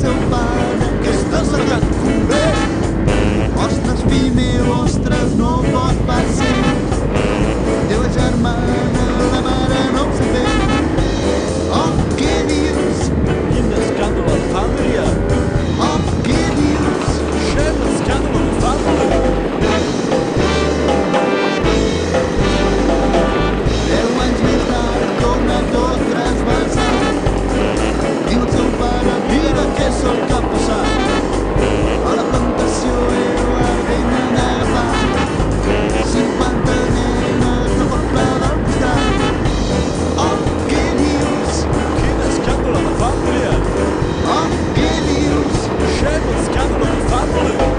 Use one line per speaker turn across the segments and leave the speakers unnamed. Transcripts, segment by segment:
seu pare, aquesta serà cuber. Ostres, fill meu, ostres, no pot pas ser. Teva germana, la mare no ho sé fer. Oh, què dius?
Quin escàndol de família!
Oh, què dius?
Quin escàndol de família!
10 anys més tard torna tot trasbalsat. Diu el seu pare, mira què sol que ha passat. A la plantació la feina d'agafar 50 nenes del poble del costat. Oh, què dius?
Quin escàndol de família!
Oh, què dius?
Quin escàndol de família!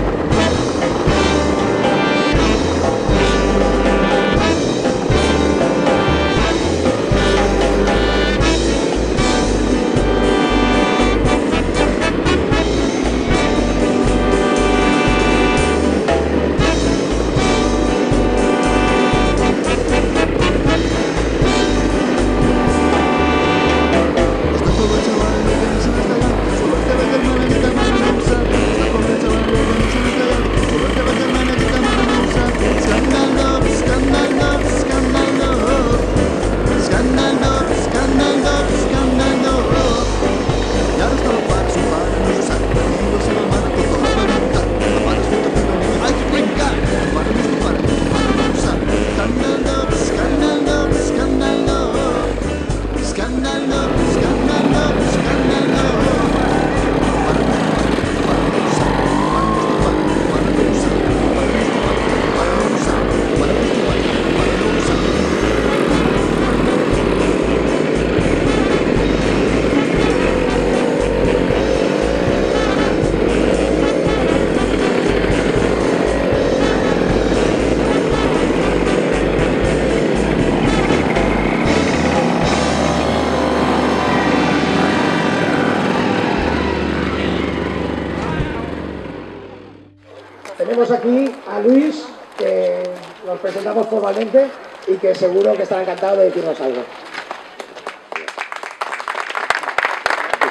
Tenemos aquí a Luis, que nos presentamos formalmente y que seguro que estará encantado de decirnos algo.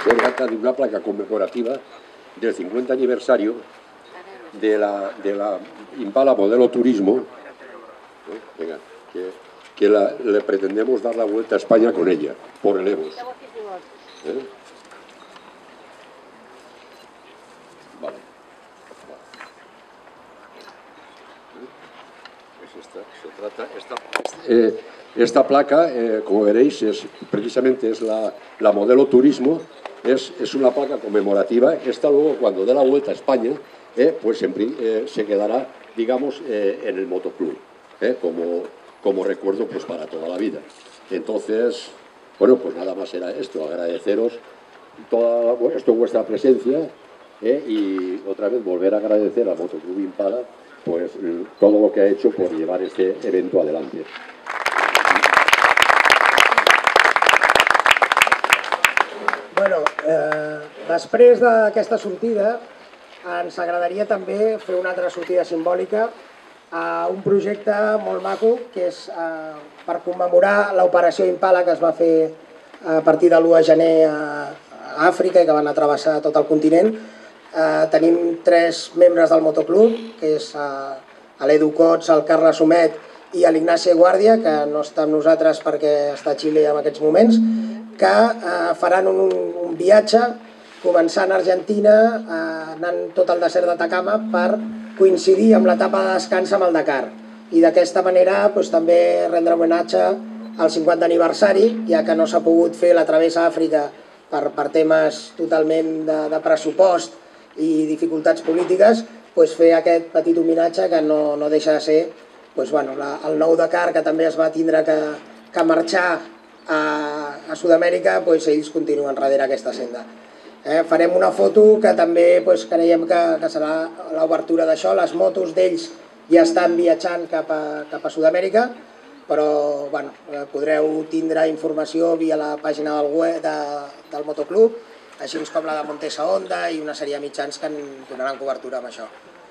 Se trata de una placa conmemorativa del 50 aniversario de la Impala modelo turismo, venga, que le pretendemos dar la vuelta a España con ella, por el EVOS. Vale. Esta placa, como veréis, precisamente es la modelo turismo, es una placa conmemorativa. Esta luego, cuando dé la vuelta a España, pues se quedará, digamos, en el motoclub, como recuerdo pues para toda la vida. Entonces, bueno, pues nada más era esto, agradeceros vuestra presencia, y otra vez volver a agradecer al Motoclub Impala pues todo lo que ha hecho por llevar este evento adelante.
Bueno, després d'aquesta sortida ens agradaria també fer una altra sortida simbòlica a un projecte molt maco que és per commemorar l'operació Impala que es va fer a partir de l'1 de gener a Àfrica i que van travessar tot el continent. Tenim 3 membres del motoclub, que és l'Edu Cots, el Carles Homet i l'Ignaci Guàrdia, que no està amb nosaltres perquè està a Xile en aquests moments, que faran un viatge començant a Argentina, anant tot el desert d'Atacama per coincidir amb l'etapa de descans amb el Dakar. I d'aquesta manera també rendre homenatge al 50 aniversari, ja que no s'ha pogut fer la travessa a Àfrica per temes totalment de pressupost i dificultats polítiques, fer aquest petit homenatge que no deixa de ser el nou Dakar, que també es va tindre que marxar a Sud-amèrica, ells continuen darrere aquesta senda. Farem una foto que també creiem que serà l'obertura d'això. Les motos d'ells ja estan viatjant cap a Sud-amèrica, però podreu tindre informació via la pàgina del web del motoclub, així com la de Montesa Honda i una sèrie de mitjans que en donaran cobertura amb això.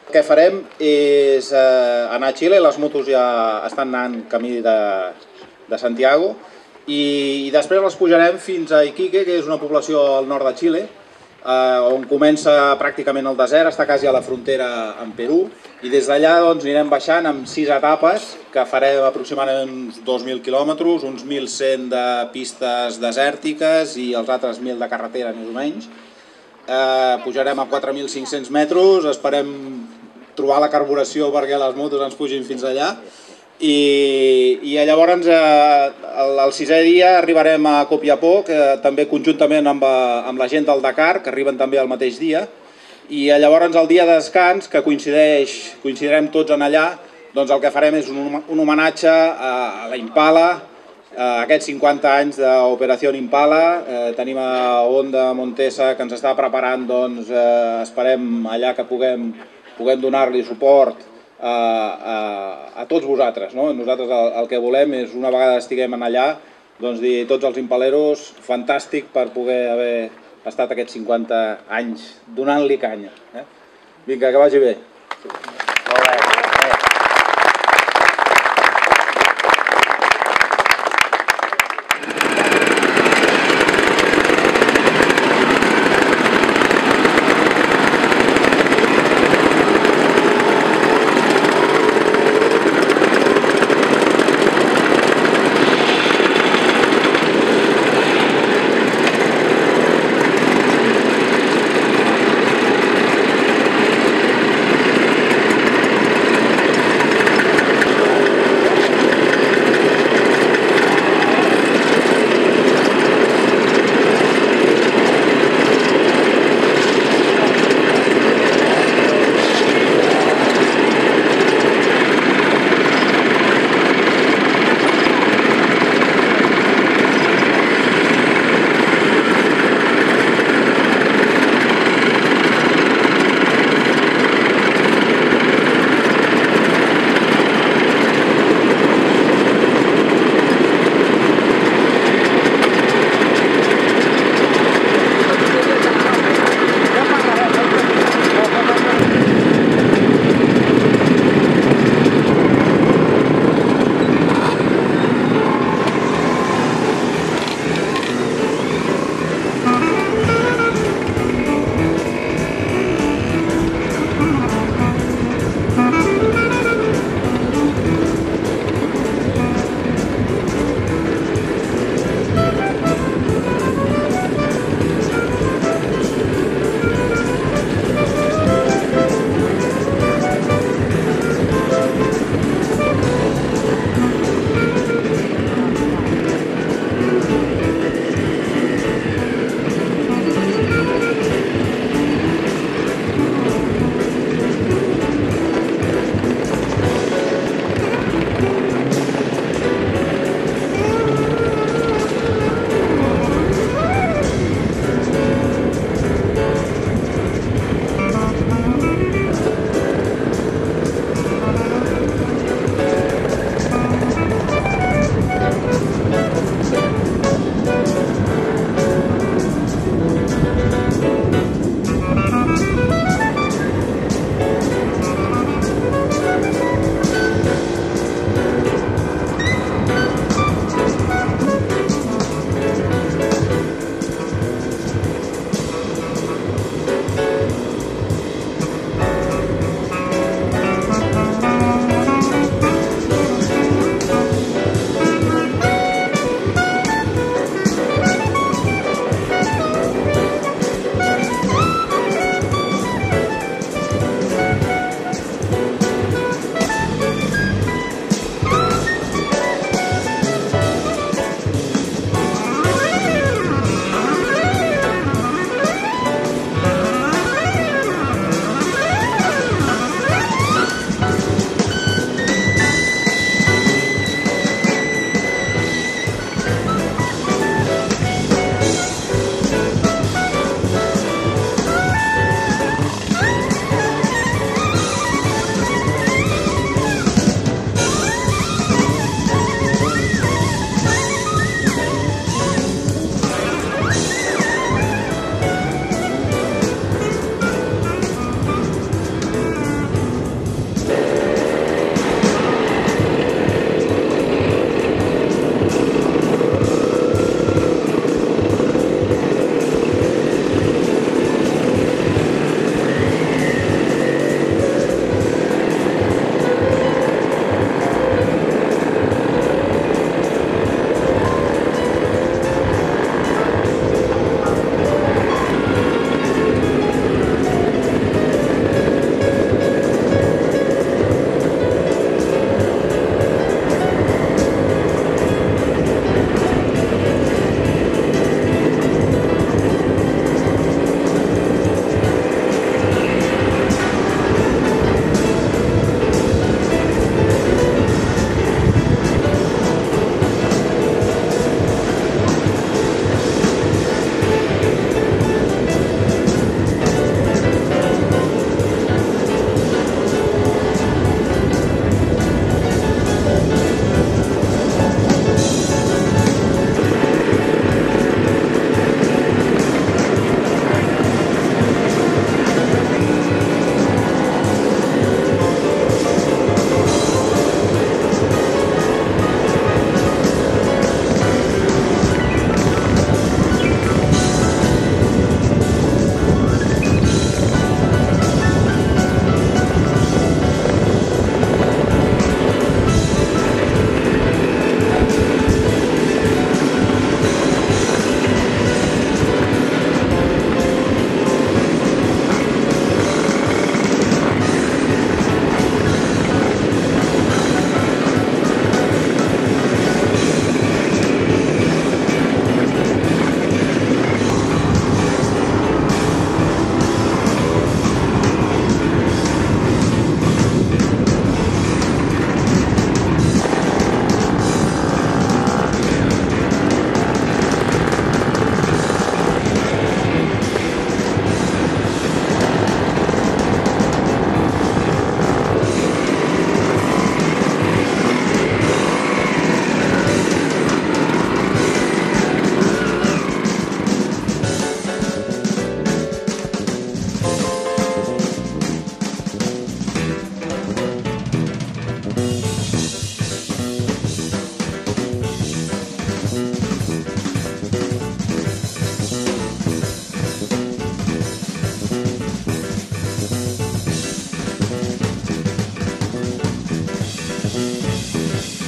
El que farem és anar a Xile, les motos ja estan anant camí de Santiago, i després les pujarem fins a Iquique, que és una població al nord de Xile, on comença pràcticament el desert, està quasi a la frontera amb Perú, i des d'allà anirem baixant amb 6 etapes que farem aproximadament uns 2.000 quilòmetres, uns 1.100 de pistes desèrtiques i els altres 1.000 de carretera més o menys. Pujarem a 4.500 metres, esperem trobar la carburació perquè les motos ens pugin fins allà i llavors el 6è dia arribarem a Copiapó, que també conjuntament amb la gent del Dakar, que arriben també el mateix dia, i llavors el dia de descans, que coincidirem tots en allà, doncs el que farem és un homenatge a la Impala, a aquests 50 anys d'Operació Impala. Tenim a Honda Montesa que ens està preparant, doncs esperem allà que puguem donar-li suport a tots vosaltres. Nosaltres el que volem és, una vegada estiguem allà, dir tots els impaleros, fantàstic per poder haver estat aquests 50 anys donant-li canya. Vinga, que vagi bé.
Molt bé.
Thank